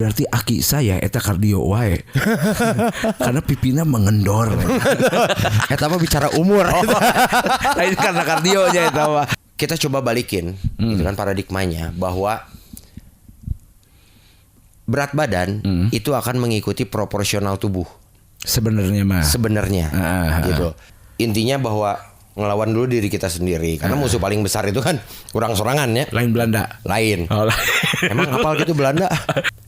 Berarti aki saya eta kardio wae. Karena pipina mengendor. Eta mah bicara umur. Ini karena kardionya eta mah. Kita coba balikin gitu kan paradigmanya bahwa berat badan itu akan mengikuti proporsional tubuh. Sebenarnya mah. Sebenarnya gitu. Intinya bahwa ngelawan dulu diri kita sendiri. Karena musuh paling besar itu kan kurang sorangan ya. Lain Belanda. Lain. Emang apal gitu Belanda.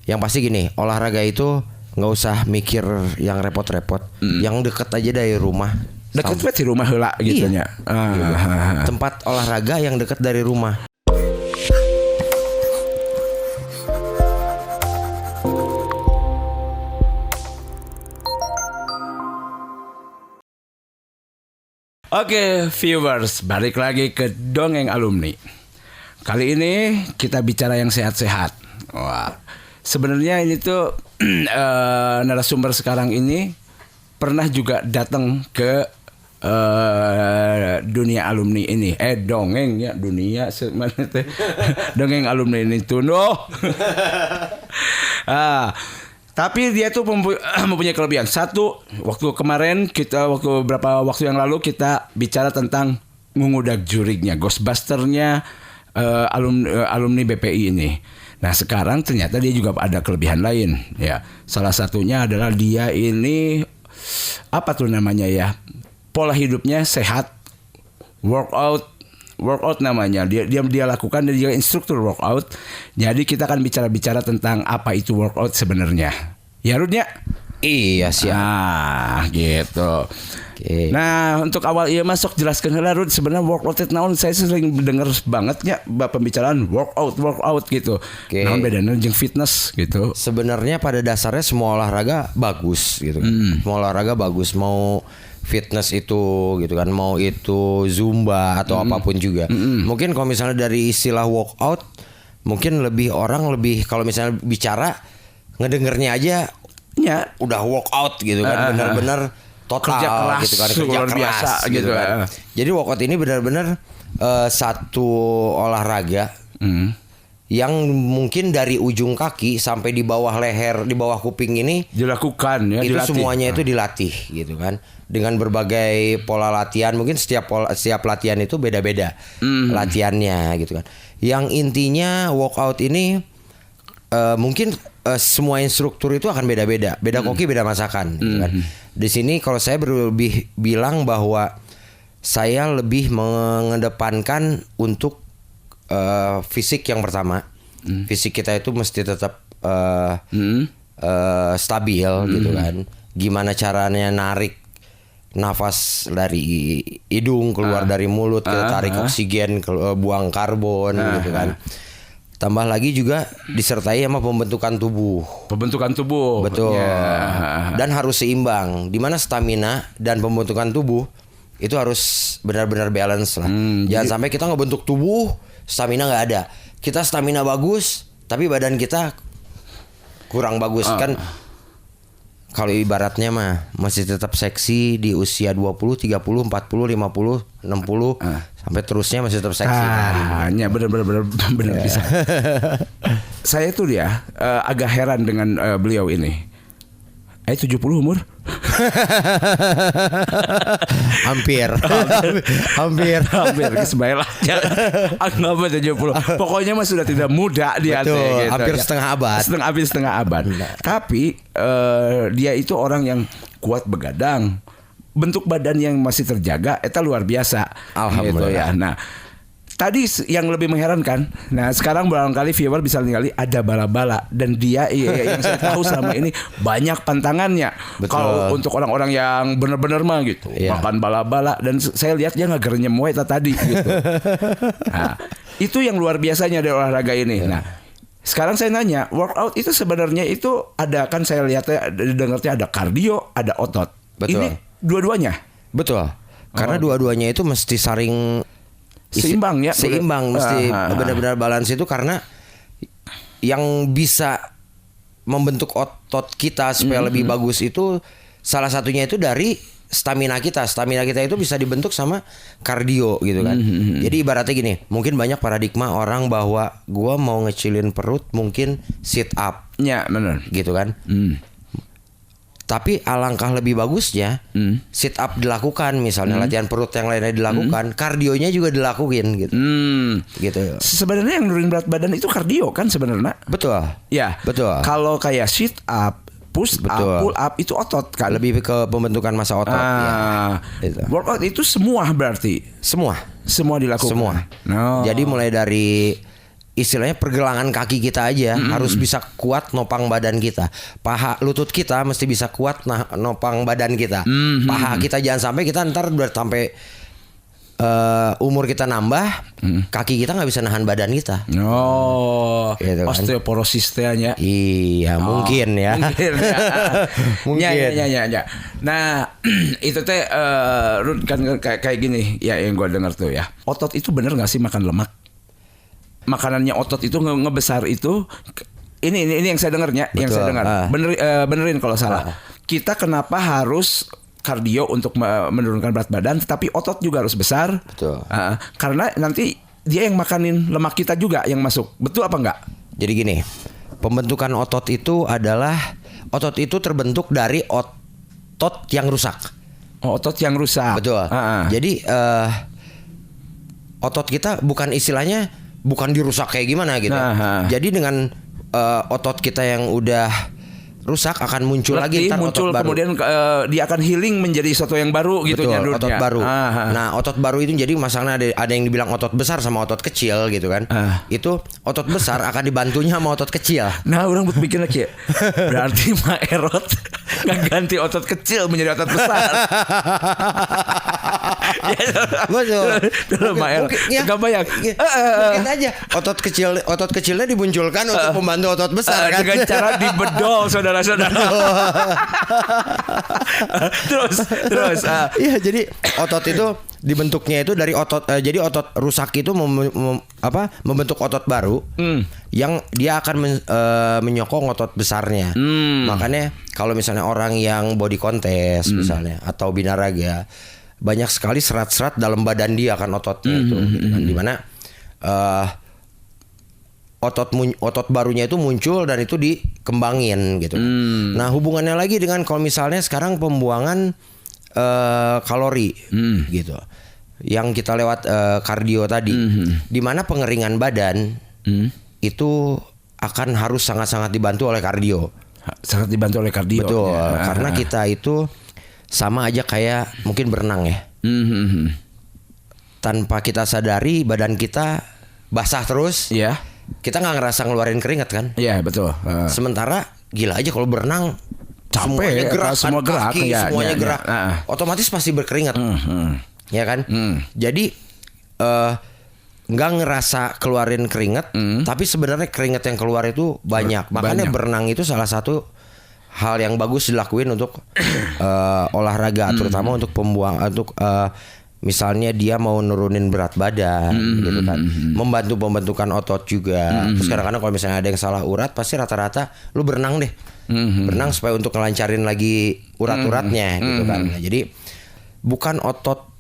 Yang pasti gini, olahraga itu nggak usah mikir yang repot-repot. Yang deket aja dari rumah. Deket banget di rumah heula gitu nya. Tempat olahraga yang deket dari rumah. Oke, viewers, balik lagi ke Dongeng Alumni. Kali ini kita bicara yang sehat-sehat. Wah, sebenarnya ini tuh narasumber sekarang ini pernah juga datang ke dunia alumni ini. Dongeng ya, dunia mana teh. Dongeng alumni ini tuh tapi dia tuh mempunyai kelebihan. Satu, waktu kemarin beberapa waktu yang lalu kita bicara tentang mengudak jurignya, Ghostbusternya alumni BPI ini. Nah sekarang ternyata dia juga ada kelebihan lain. Ya, salah satunya adalah dia ini apa tuh namanya ya? Pola hidupnya sehat, workout namanya. Dia lakukan, dan dia instruktur workout. Jadi kita akan bicara tentang apa itu workout sebenarnya. Ya Rud ya? Iya siap. Nah gitu. Oke. Nah untuk awal iya masuk jelaskan heula Rud, sebenarnya workout itu naon. Saya sering dengar banget ya pembicaraan workout gitu. Naon bedanya jeung fitness gitu. Sebenarnya pada dasarnya semua olahraga bagus gitu kan. Semua olahraga bagus, mau fitness itu gitu kan, mau itu zumba atau apapun juga. Mungkin kalau misalnya dari istilah workout, mungkin orang lebih kalau misalnya bicara ngedengernya aja ya udah workout gitu kan, benar-benar total kerja keras, gitu kan, kerja keras biasa gitu kan. Jadi workout ini benar-benar satu olahraga yang mungkin dari ujung kaki sampai di bawah leher, di bawah kuping ini dilakukan ya, itu dilatih. Semuanya itu dilatih gitu kan, dengan berbagai pola latihan. Mungkin setiap latihan itu beda-beda latihannya gitu kan. Yang intinya workout ini mungkin semua instruktur itu akan beda-beda, beda koki beda masakan gitu kan. Di sini kalau saya lebih bilang bahwa saya lebih mengedepankan untuk fisik yang pertama. Fisik kita itu mesti tetap stabil gitu kan. Gimana caranya narik nafas dari hidung keluar dari mulut, kita tarik oksigen, buang karbon gitu kan. Tambah lagi juga disertai sama pembentukan tubuh. Betul. Dan harus seimbang. Dimana stamina dan pembentukan tubuh itu harus benar-benar balance lah. Jangan sampai kita ngebentuk tubuh, stamina nggak ada. Kita stamina bagus, tapi badan kita kurang bagus kan. Kalau ibaratnya mah masih tetap seksi di usia 20, 30, 40, 50, 60 sampai terusnya masih tetap seksi kan. Ya benar bisa. Saya tuh ya agak heran dengan beliau ini. 70 umur? Hampir Kesebayang anggap 70. Pokoknya mah sudah tidak muda dia. Betul, gitu, hampir ya. setengah abad. Tapi dia itu orang yang kuat begadang, bentuk badan yang masih terjaga, eta luar biasa. Alhamdulillah gitu ya. Nah tadi yang lebih mengherankan, nah sekarang barangkali viewer bisa lihat ada bala-bala, dan dia yang saya tahu selama ini banyak pantangannya. Kalau untuk orang-orang yang benar-benar mah gitu, makan bala-bala, dan saya lihat dia nggak nyemwe tadi gitu. Nah, itu yang luar biasanya dari olahraga ini. Nah, sekarang saya nanya, workout itu sebenarnya itu ada, kan saya lihatnya dengarnya ada kardio, ada otot. Betul. Ini dua-duanya. Betul. Karena dua-duanya itu mesti saling seimbang ya, mesti benar-benar balance itu, karena yang bisa membentuk otot kita supaya lebih bagus itu salah satunya itu dari stamina kita itu bisa dibentuk sama kardio gitu kan. Jadi ibaratnya gini, mungkin banyak paradigma orang bahwa gua mau ngecilin perut mungkin sit up. Ya, benar. Gitu kan. Tapi alangkah lebih bagusnya sit up dilakukan, misalnya latihan perut yang lainnya dilakukan, kardionya juga dilakuin gitu. Gitu. Sebenarnya yang nurunin berat badan itu kardio kan sebenarnya. Betul. Ya. Betul. Kalau kayak sit up, push up, pull up itu otot kan. Lebih ke pembentukan massa otot. Gitu. Workout itu semua berarti. Semua dilakukan. Semua. Jadi mulai dari istilahnya pergelangan kaki kita aja harus bisa kuat nopang badan kita. Paha lutut kita mesti bisa kuat nopang badan kita. Paha kita jangan sampai kita ntar udah sampai umur kita nambah, kaki kita nggak bisa nahan badan kita. Gitu kan. Osteoporosisnya. Iya, mungkin ya. Mungkin ya. Nah, itu teh Rud, kan kayak gini ya yang gue dengar tuh ya. Otot itu bener nggak sih makan lemak? Makanannya otot itu ngebesar itu ini yang saya dengarnya, yang saya dengar. Benerin kalau salah. Kita kenapa harus kardio untuk menurunkan berat badan, tetapi otot juga harus besar? Betul. Karena nanti dia yang makanin lemak kita juga yang masuk. Betul apa enggak? Jadi gini, pembentukan otot itu terbentuk dari otot yang rusak. Otot yang rusak. Betul. Jadi otot kita bukan istilahnya bukan dirusak kayak gimana gitu. Jadi dengan otot kita yang udah rusak akan muncul lagi muncul otot baru. Kemudian dia akan healing menjadi sesuatu yang baru gitu. Betul, otot baru. Nah, otot baru itu jadi masalahnya ada yang dibilang otot besar sama otot kecil gitu kan. Itu otot besar akan dibantunya sama otot kecil. Nah, orang berpikir lagi berarti Mak Erot ganti otot kecil menjadi otot besar. Gak banyak. Mungkin aja otot kecilnya dimunculkan untuk membantu otot besar kan. Dengan cara dibedol saudara-saudara. terus. Iya, jadi otot itu dibentuknya itu dari otot. Jadi otot rusak itu membentuk otot baru yang dia akan menyokong otot besarnya. Makanya kalau misalnya orang yang body contest misalnya atau binaraga, banyak sekali serat-serat dalam badan dia kan ototnya itu, gitu kan. Dimana otot barunya itu muncul dan itu dikembangin gitu. Nah, hubungannya lagi dengan kalau misalnya sekarang pembuangan kalori gitu, yang kita lewat kardio tadi, dimana pengeringan badan itu akan harus sangat-sangat dibantu oleh kardio. Sangat dibantu oleh kardio. Betul, karena kita itu sama aja kayak mungkin berenang ya. Tanpa kita sadari badan kita basah terus. Iya. Kita nggak ngerasa ngeluarin keringat kan? Iya, betul. Sementara gila aja kalau berenang capek, semuanya gerak, semua gerak, kaki, semuanya gerak. Otomatis pasti berkeringat. Ya kan? Jadi nggak ngerasa keluarin keringat, tapi sebenarnya keringat yang keluar itu banyak. Makanya berenang itu salah satu hal yang bagus dilakuin untuk olahraga, terutama untuk misalnya dia mau nurunin berat badan, gitu kan, membantu pembentukan otot juga. Terus kadang-kadang kalau misalnya ada yang salah urat, pasti rata-rata lu berenang deh, berenang supaya untuk ngelancarin lagi urat-uratnya, gitu kan. Nah, jadi bukan otot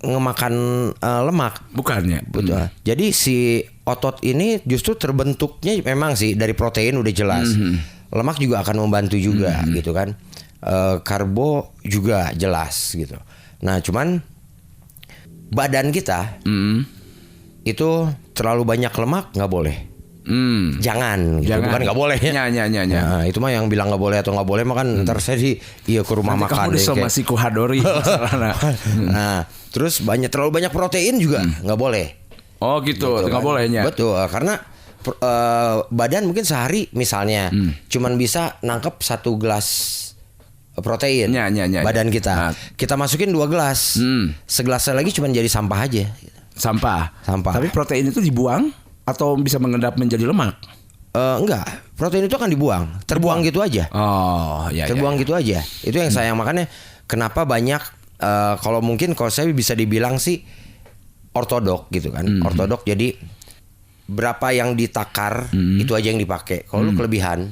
ngemakan lemak, bukannya. Betul. Jadi si otot ini justru terbentuknya memang sih dari protein udah jelas. Lemak juga akan membantu juga gitu kan. Karbo juga jelas gitu. Nah, cuman badan kita itu terlalu banyak lemak nggak boleh. Jangan gitu. Bukan nggak boleh. Nah, itu mah yang bilang nggak boleh atau nggak boleh mah kan ntar saya ke rumah nanti makan kamu deh masih kuhadori. Nah, terus terlalu banyak protein juga nggak boleh. Oh gitu, nggak bolehnya. Betul, karena badan mungkin sehari misalnya cuman bisa nangkep 1 gelas protein badan kita. Kita masukin 2 gelas. Segelasnya lagi cuman jadi sampah aja. Sampah. Tapi protein itu dibuang atau bisa mengendap menjadi lemak? Enggak, protein itu akan dibuang, terbuang gitu aja. Oh, ya. Terbuang gitu aja. Itu yang sayang, makanya kenapa banyak kalau saya bisa dibilang sih ortodok gitu kan. Ortodok jadi berapa yang ditakar itu aja yang dipakai. Kalau lu kelebihan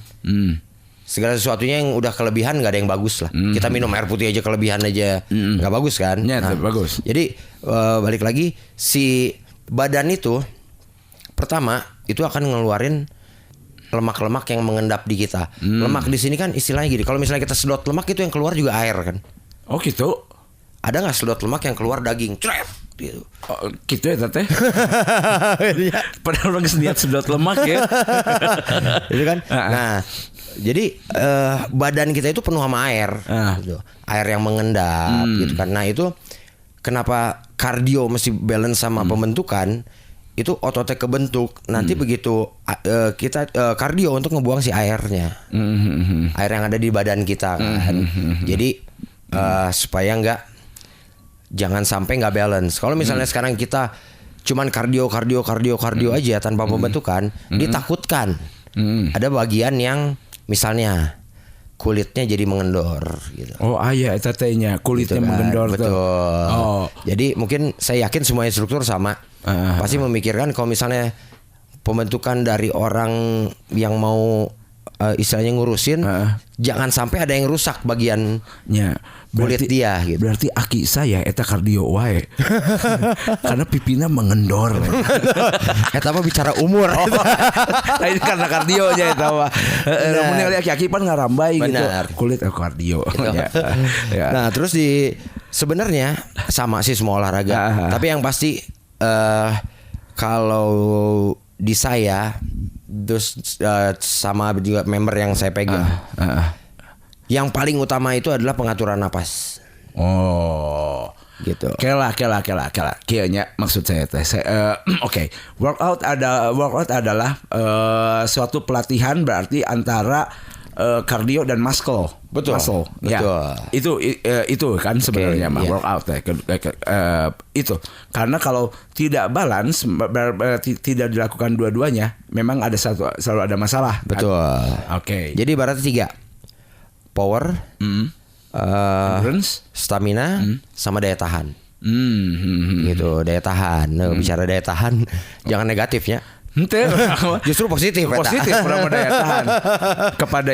segala sesuatunya yang udah kelebihan nggak ada yang bagus lah. Kita minum air putih aja kelebihan aja nggak bagus kan. Ya, bagus. Jadi balik lagi si badan itu pertama itu akan ngeluarin lemak-lemak yang mengendap di kita. Lemak di sini kan istilahnya gini. Kalau misalnya kita sedot lemak itu yang keluar juga air kan. Oh gitu. Ada nggak sedot lemak yang keluar daging? Cret gitu. Oh, gitu ya tete. Padahal orang niat sedot lemak ya. Gitu kan. Nah, jadi badan kita itu penuh sama air, gitu. Air yang mengendap, gitu kan. Nah itu kenapa kardio mesti balance sama pembentukan? Itu ototnya kebentuk. Nanti begitu kita kardio untuk ngebuang si airnya, air yang ada di badan kita kan. Jadi supaya jangan sampai nggak balance. Kalau misalnya sekarang kita cuman kardio aja tanpa pembentukan, ditakutkan. Ada bagian yang misalnya kulitnya jadi mengendor gitu. Oh iya tetenya kulitnya Gitu kan. mengendor Betul. tuh. Oh. Jadi mungkin saya yakin semua instruktur sama. Pasti memikirkan kalau misalnya pembentukan dari orang yang mau istilahnya ngurusin, jangan sampai ada yang rusak bagian kulit dia gitu. Berarti aki saya eta kardio wae. Karena pipina mengendor. Eta mah bicara umur. Nah, ini karena kardionya eta mah. Mun aki-aki pan ngarambai gitu. Kulit kardio. Gitu. Ya. Nah, terus sebenarnya sama sih semua olahraga. Tapi yang pasti kalau di saya terus sama juga member yang saya pegang. Yang paling utama itu adalah pengaturan napas. Oh, gitu. Kela. Kayaknya maksud saya teh. Oke. Workout adalah suatu pelatihan berarti antara kardio dan muscle. Betul. Muscle. Ya. Itu kan sebenarnya workout ya. Itu. Karena kalau tidak balance tidak dilakukan dua-duanya, memang ada selalu ada masalah. Betul. Oke. Jadi ibaratnya 3. Power, endurance, stamina, sama daya tahan. Gitu, daya tahan. Bicara daya tahan, jangan negatifnya. Justru positif. Positif daya tahan. Kepada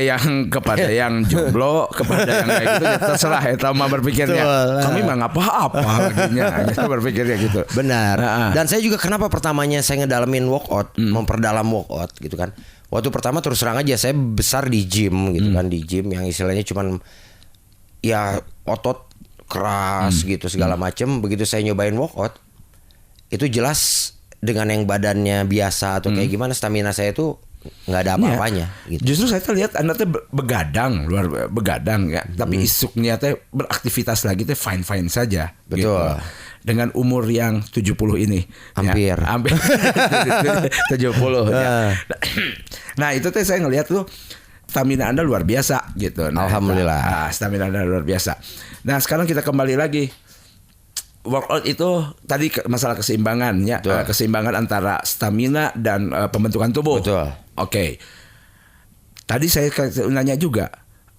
yang jomblo, kepada yang kayak gitu, ya terserah eta mah berpikirnya. Kami mah apa-apa laginya. Kita berpikirnya gitu. Benar. Dan saya juga kenapa pertamanya saya ngedalamin workout, memperdalam workout gitu kan. Waktu pertama terus terang aja saya besar di gym gitu kan, di gym yang istilahnya cuman ya otot keras gitu segala macem. Begitu saya nyobain workout, itu jelas dengan yang badannya biasa atau kayak gimana, stamina saya itu nggak ada apa-apanya. Gitu. Justru saya lihat Anda teh begadang ya, tapi isuknya teh beraktivitas lagi teh fine saja. Betul. Gitu. Dengan umur yang 70 ini. Hampir. Ya, hampir 70 ya. Nah itu teh saya ngelihat tuh stamina Anda luar biasa gitu. Nah, Alhamdulillah. Stamina Anda luar biasa. Nah sekarang kita kembali lagi. Workout itu tadi masalah keseimbangan ya. Keseimbangan antara stamina dan pembentukan tubuh. Betul. Oke. Tadi saya nanya juga,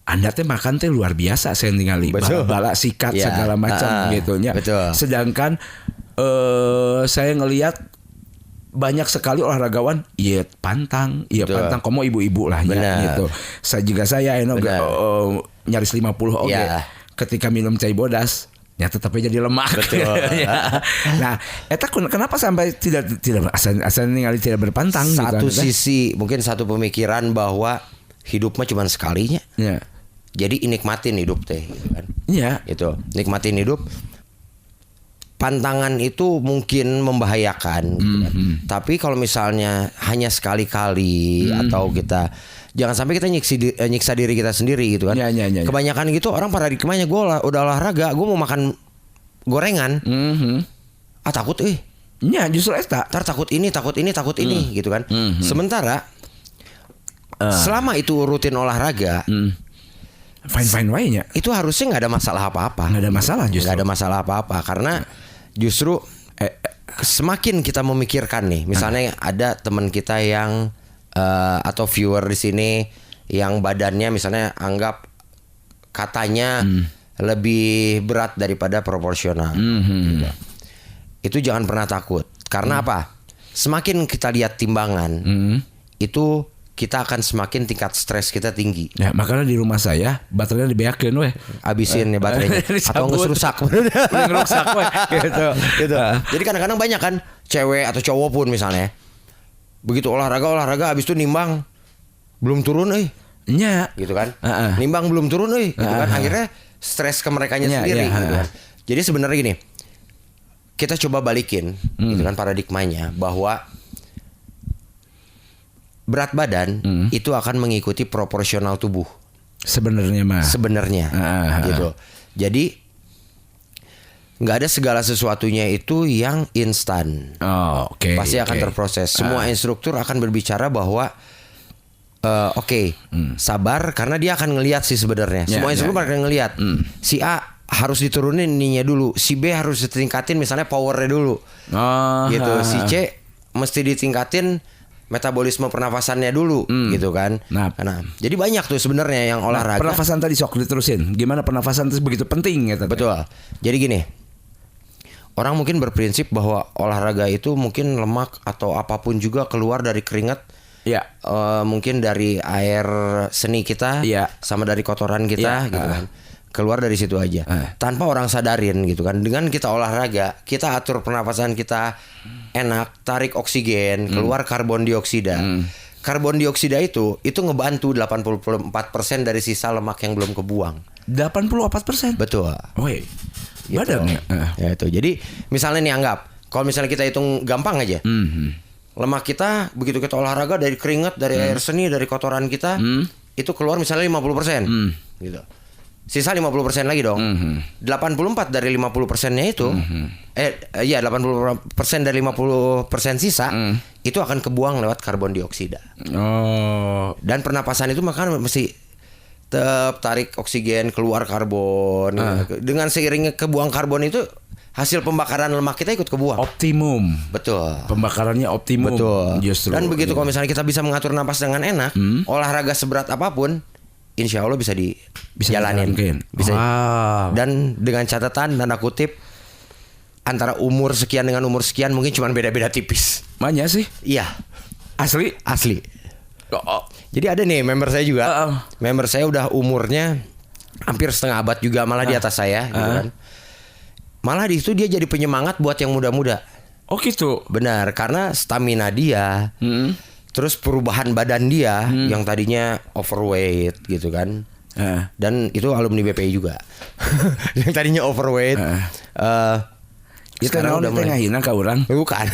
Anda teh makan teh luar biasa, saya ningali bala sikat segala macam gitunya. Sedangkan saya ngelihat banyak sekali olahragawan pantang, komo ibu-ibu lah ya gitu. Saya nyaris 50 ketika minum cai bodas tetapnya jadi lemak. Nah, eta kenapa sampai tidak asal ningali tidak berpantang satu gitu, sisi mungkin satu pemikiran bahwa hidup mah cuma sekalinya. Jadi nikmatin hidup teh gitu kan. Itu nikmatin hidup. Pantangan itu mungkin membahayakan gitu kan. Tapi kalau misalnya hanya sekali-kali atau kita jangan sampai kita nyiksa diri kita sendiri gitu kan. Kebanyakan gitu orang pada dikemanya gue udah olahraga, gue mau makan gorengan. Takut justru eta. Takut ini gitu kan. Sementara selama itu rutin olahraga, fine way-nya. Itu harusnya nggak ada masalah apa-apa. Nggak ada masalah justru. Nggak ada masalah apa-apa karena justru semakin kita memikirkan nih, misalnya ada teman kita yang atau viewer di sini yang badannya misalnya anggap katanya lebih berat daripada proporsional. Gitu. Itu jangan pernah takut. Karena apa? Semakin kita lihat timbangan, itu kita akan semakin tingkat stres kita tinggi. Ya, makanya di rumah saya baterainya dibeakeun weh. Habisin ya baterainya atau nggak rusak. Rusak weh gitu. Jadi kadang-kadang banyak kan cewek atau cowok pun misalnya begitu olahraga habis itu nimbang belum turun Nya. gitu kan. Nimbang belum turun gitu kan. Akhirnya stres ke merekanya sendiri gitu kan. Jadi sebenarnya gini, kita coba balikin gitu kan paradigmanya bahwa berat badan itu akan mengikuti proporsional tubuh. Sebenarnya mah. Sebenarnya gitu. Jadi nggak ada segala sesuatunya itu yang instan. Oke. Pasti akan terproses. Semua instruktur akan berbicara bahwa sabar karena dia akan ngelihat sih sebenarnya. Semua instruktur akan ngelihat. Si A harus diturunin ininya dulu, si B harus ditingkatin misalnya powernya dulu. Gitu. Si C mesti ditingkatin metabolisme pernafasannya dulu gitu kan. Nah, jadi banyak tuh sebenarnya yang olahraga. Pernafasan tadi sok diterusin. Gimana pernafasan itu begitu penting gitu. Betul. Jadi gini. Orang mungkin berprinsip bahwa olahraga itu mungkin lemak atau apapun juga keluar dari keringat. Ya. Mungkin dari air seni kita sama dari kotoran kita gitu kan. Keluar dari situ aja tanpa orang sadarin gitu kan. Dengan kita olahraga, kita atur pernapasan kita enak, tarik oksigen, keluar karbon dioksida. Karbon dioksida itu ngebantu 84% dari sisa lemak yang belum kebuang. 84%. Betul. Woi. Gitu. Badan ya itu. Jadi misalnya nih anggap kalau misalnya kita hitung gampang aja. Lemak kita begitu kita olahraga dari keringat, dari air seni, dari kotoran kita itu keluar misalnya 50%. Gitu. Sisa 50% lagi dong. 84 dari 50%-nya itu 80% dari 50% sisa itu akan kebuang lewat karbon dioksida. Dan pernapasan itu makanya mesti tarik oksigen, keluar karbon. Dengan seiringnya kebuang karbon itu hasil pembakaran lemak kita ikut kebuang. Optimum. Betul. Pembakarannya optimum. Betul. Justru. Dan begitu kalau misalnya kita bisa mengatur napas dengan enak, olahraga seberat apapun insya Allah bisa dijalanin. Bisa. Dan dengan catatan tanda kutip antara umur sekian dengan umur sekian mungkin cuma beda-beda tipis. Mana sih? Iya. Asli. Jadi ada nih member saya juga. Member saya udah umurnya hampir setengah abad juga, malah di atas saya gitu kan. Malah di situ dia jadi penyemangat buat yang muda-muda. Oh gitu. Benar, karena stamina dia. Terus perubahan badan dia yang tadinya overweight gitu kan. Dan itu alumni BPI juga. Yang tadinya overweight. Sekarang udah mulai ngahina ke orang. Bukan.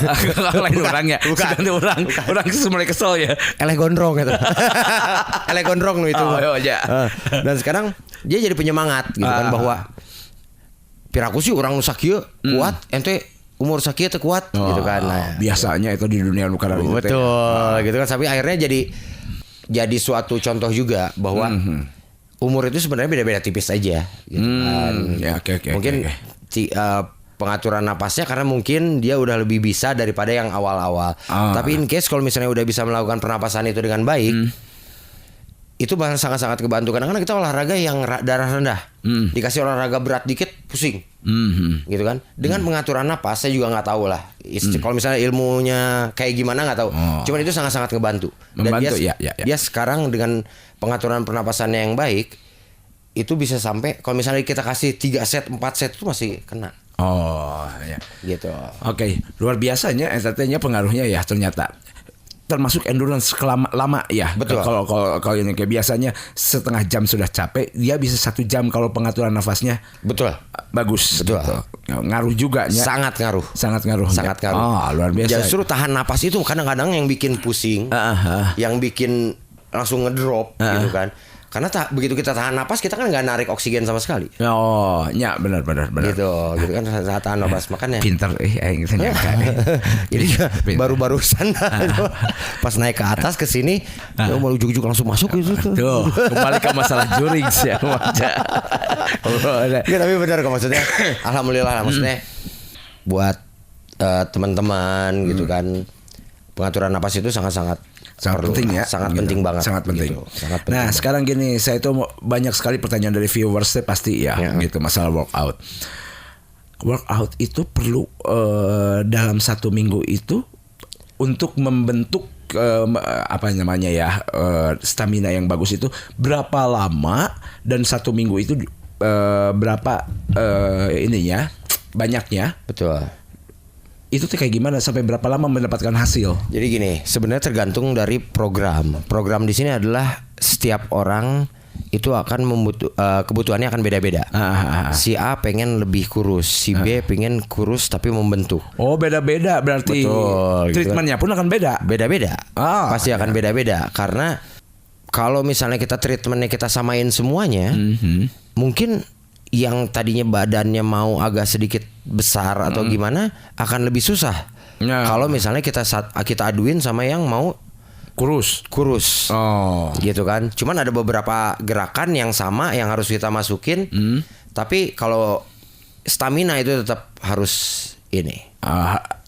Lain orang ya. Bukan orang. Orang mulai kesel ya. Eleh gondrong gitu. Eleh gondrong itu. Dan sekarang dia jadi penyemangat gitu kan bahwa piraku sih orang nusakieu kuat, ente umur sakit kuat gitu kan. Nah, biasanya itu di dunia luka dari betul gitu kan. Tapi akhirnya jadi suatu contoh juga bahwa umur itu sebenarnya beda-beda tipis aja gitu kan. Mungkin pengaturan napasnya karena mungkin dia udah lebih bisa daripada yang awal-awal. Tapi in case kalau misalnya udah bisa melakukan pernapasan itu dengan baik, itu sangat-sangat kebantu. Kadang-kadang kita olahraga yang darah rendah, dikasih olahraga berat dikit pusing, gitu kan. Dengan pengaturan napas saya juga nggak tahu lah. Kalau misalnya ilmunya kayak gimana nggak tahu. Cuman itu sangat-sangat ngebantu. Dan dia sekarang dengan pengaturan pernapasannya yang baik, itu bisa sampai kalau misalnya kita kasih 3 set, 4 set itu masih kena. Gitu. Oke, luar biasanya entertainnya pengaruhnya ya ternyata. Termasuk endurance lama ya. Betul. Kalau ini kayak biasanya setengah jam sudah capek, dia bisa 1 jam kalau pengaturan nafasnya. Betul. Bagus. Betul. Gitu. Ngaruh juga. Sangat ngaruh. Sangat ngaruh. Luar biasa. Justru tahan napas itu kadang-kadang yang bikin pusing, yang bikin langsung ngedrop gitu kan. Karena begitu kita tahan napas kita kan nggak narik oksigen sama sekali. Benar. Gitu kan saat tahan napas makanya. Pinter kita nyangka. Jadi baru-barusan pas naik ke atas ke sini, mau ujuk-ujuk langsung masuk gitu. Tuh, kembali ke masalah juring sih ya. Tapi benar kok maksudnya. Alhamdulillah lah maksudnya buat teman-teman gitu kan. Pengaturan napas itu sangat penting ya, sangat penting banget, sangat penting. Gitu. Sangat penting. Nah sekarang gini, saya itu banyak sekali pertanyaan dari viewers pasti ya, gitu masalah workout. Workout itu perlu dalam 1 minggu itu untuk membentuk apa namanya ya, stamina yang bagus itu berapa lama, dan 1 minggu itu berapa ininya banyaknya? Betul. Itu tuh kayak gimana, sampai berapa lama mendapatkan hasil? Jadi gini, sebenarnya tergantung dari program. Program di sini adalah setiap orang itu akan kebutuhannya akan beda-beda. Si A pengen lebih kurus, si B pengen kurus tapi membentuk. Oh, beda-beda berarti. Betul, treatmentnya pun akan beda. Beda-beda. Pasti akan beda-beda, karena kalau misalnya kita treatmentnya kita samain semuanya, mungkin yang tadinya badannya mau agak sedikit besar atau gimana akan lebih susah. Kalau misalnya kita aduin sama yang mau kurus. Oh, gitu kan. Cuman ada beberapa gerakan yang sama yang harus kita masukin. Tapi kalau stamina itu tetap harus ini.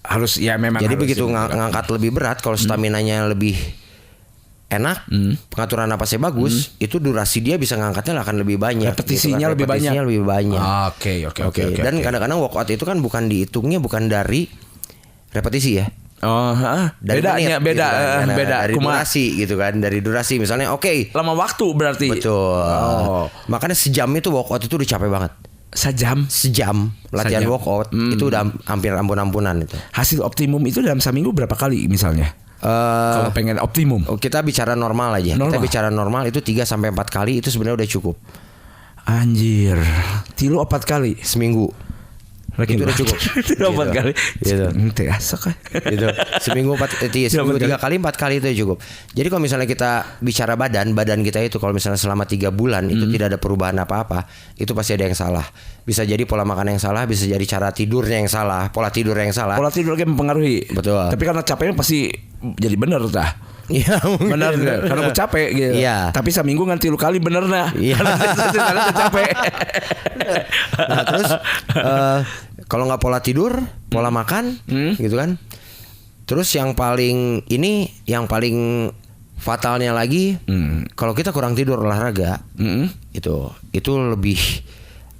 Harus ya memang. Jadi harus begitu ngangkat lebih berat, kalau staminanya lebih enak, pengaturan napasnya bagus, itu durasi dia bisa ngangkatnya akan lebih banyak. Repetisinya gitu kan. Lebih banyak. Oke. Dan kadang-kadang workout itu kan bukan dihitungnya bukan dari repetisi ya. Bedanya menit, beda, gitu kan. beda. Dari durasi gitu kan, dari durasi misalnya lama waktu berarti. Betul. Makanya sejam itu workout itu udah capek banget. Sejam latihan workout itu udah hampir ampun-ampunan itu. Hasil optimum itu dalam seminggu berapa kali misalnya? Kalau pengen optimum. Kita bicara normal aja. Kita bicara normal itu 3-4 kali itu sebenarnya udah cukup. Anjir. 3-4 kali seminggu. Itu udah cukup. 4 kali. Gitu. Gitu. Seminggu 3 kali 4 kali itu cukup. Jadi kalau misalnya kita bicara badan kita itu kalau misalnya selama 3 bulan itu tidak ada perubahan apa-apa, itu pasti ada yang salah. Bisa jadi pola makan yang salah, bisa jadi cara tidurnya yang salah, pola tidur yang salah. Pola tidur yang mempengaruhi. Betul. Tapi karena capeknya pasti jadi bener dah. Iya, bener karena aku capek gitu. Iya. Tapi seminggu kan 3 kali bener nah. Iya. Karena capek. Nah terus kalau nggak pola tidur, pola makan, gitu kan. Terus yang paling fatalnya lagi, kalau kita kurang tidur olahraga, itu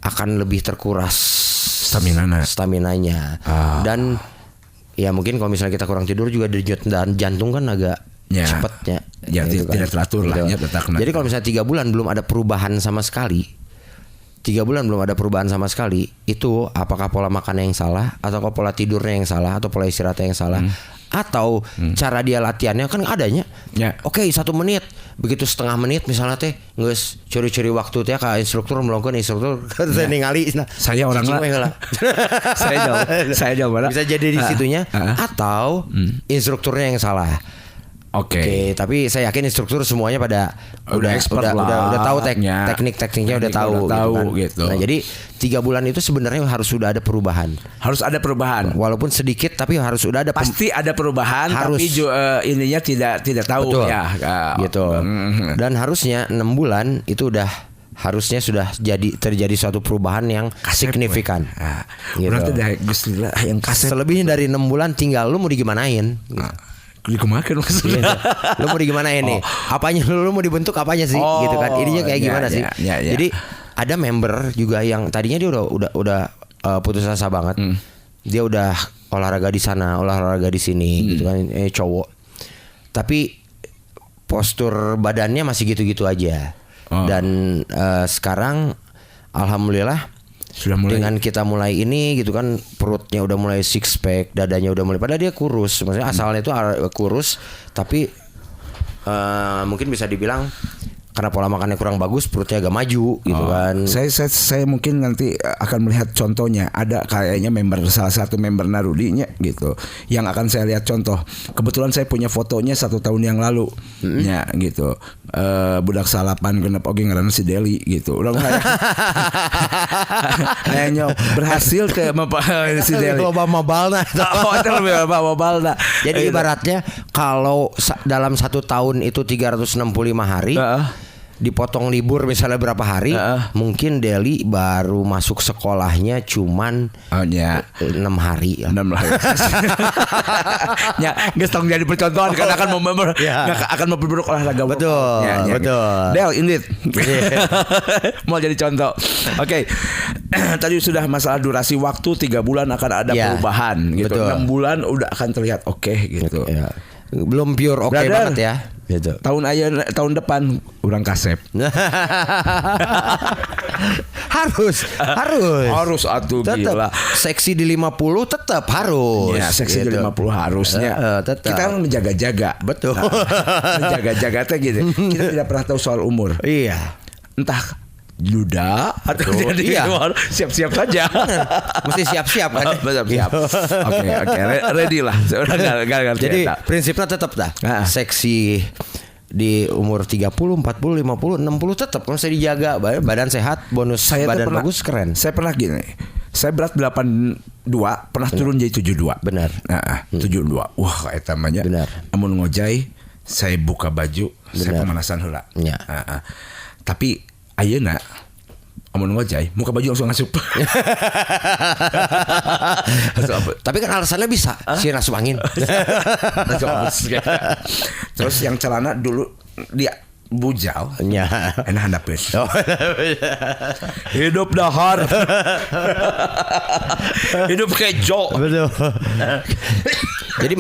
akan lebih terkuras staminanya. Dan ya mungkin kalau misalnya kita kurang tidur juga denyut dan jantung kan agak cepatnya. Ya gitu kan. tidak teratur lah. Gitu. Jadi kalau misalnya 3 bulan belum ada perubahan sama sekali, 3 bulan belum ada perubahan sama sekali, itu apakah pola makan yang salah, atau pola tidurnya yang salah, atau pola istirahatnya yang salah, atau cara dia latihannya kan adanya. Oke, 1 menit, begitu setengah menit misalnya teh geus curi-curi waktu teh ka instruktur melakukan instruktur teh ningali. Saya orang lah. Saya jauh. Bisa jadi di situnya atau instrukturnya yang salah. Oke, tapi saya yakin instruktur semuanya udah tahu teknik-tekniknya udah tahu gitu. Nah, jadi 3 bulan itu sebenarnya harus sudah ada perubahan. Harus ada perubahan. Walaupun sedikit tapi harus sudah ada. Pasti ada perubahan, harus. Tapi ininya tidak tahu. Betul. Ya. Gitu. Dan harusnya 6 bulan itu harusnya sudah terjadi suatu perubahan yang signifikan. Gitu. Berarti yang kaset. Selebihnya dari 6 bulan tinggal lu mau digimanain. Dikemakan maksudnya. Lu mau digimanain nih? Apanya lu mau dibentuk apanya sih? Gitu kan. Ininya kayak gimana sih? Jadi ada member juga yang tadinya dia udah putus asa banget. Dia udah olahraga di sana, olahraga di sini gitu kan, cowok. Tapi postur badannya masih gitu-gitu aja. Dan sekarang alhamdulillah sudah mulai. Dengan kita mulai ini gitu kan, perutnya udah mulai six pack, dadanya udah mulai, padahal dia kurus. Maksudnya asalnya itu kurus, tapi mungkin bisa dibilang karena pola makannya kurang bagus, perutnya agak maju gitu kan. Saya mungkin nanti akan melihat contohnya. Ada kayaknya salah satu member Narudinya gitu, yang akan saya lihat contoh. Kebetulan saya punya fotonya 1 tahun yang lalu, ya gitu. Budak salapan genep oge ngaranna si Deli gitu. Udah kayaknya berhasil ke si Deli. Loba mabalna. Mabalna. Jadi ibaratnya kalau dalam 1 tahun itu 365 hari, dipotong libur misalnya berapa hari, mungkin Deli baru masuk sekolahnya cuman 6 hari. 6 hari. Ya, geus tong jadi percontohan karena akan akan memperburuk olahraga. Betul. Betul. Del, indeed. Mau jadi contoh. Oke. Tadi sudah masalah durasi waktu 3 bulan akan ada perubahan gitu. Betul. 6 bulan udah akan terlihat oke gitu. Belum pure oke Brother, banget ya. Gitu. Tahun depan urang kasep. harus atuh tetep. gila. Seksi di 50 tetap harus. Ya, seksi di gitu. 50 harusnya. Tetap. Kita kan menjaga-jaga. Betul. Menjaga-jaga teh gitu. Kita tidak pernah tahu soal umur. Iya. Entah duda atau Betul, jadi iya. siap-siap saja. Mesti siap-siap kan. Siap. Oke, ready lah. Jadi prinsipnya tetap dah. Seksi di umur 30, 40, 50, 60 tetap kalau saya dijaga badan sehat, bonus badan bagus keren. Saya pernah gini. Saya berat 82, pernah turun jadi 72. Benar. 72. Wah, eta mah nya. Benar. Amun ngojay, saya buka baju, saya Benar. pemanasan heula. Ya. Tapi ayeuna amun ngojay, muka baju langsung ngasup. Tapi kan alasannya bisa si asup angin. Terus yang celana dulu dia bujal. Ya. Enak handapin. Hidup dahar. Hidup kejo. Betul. Jadi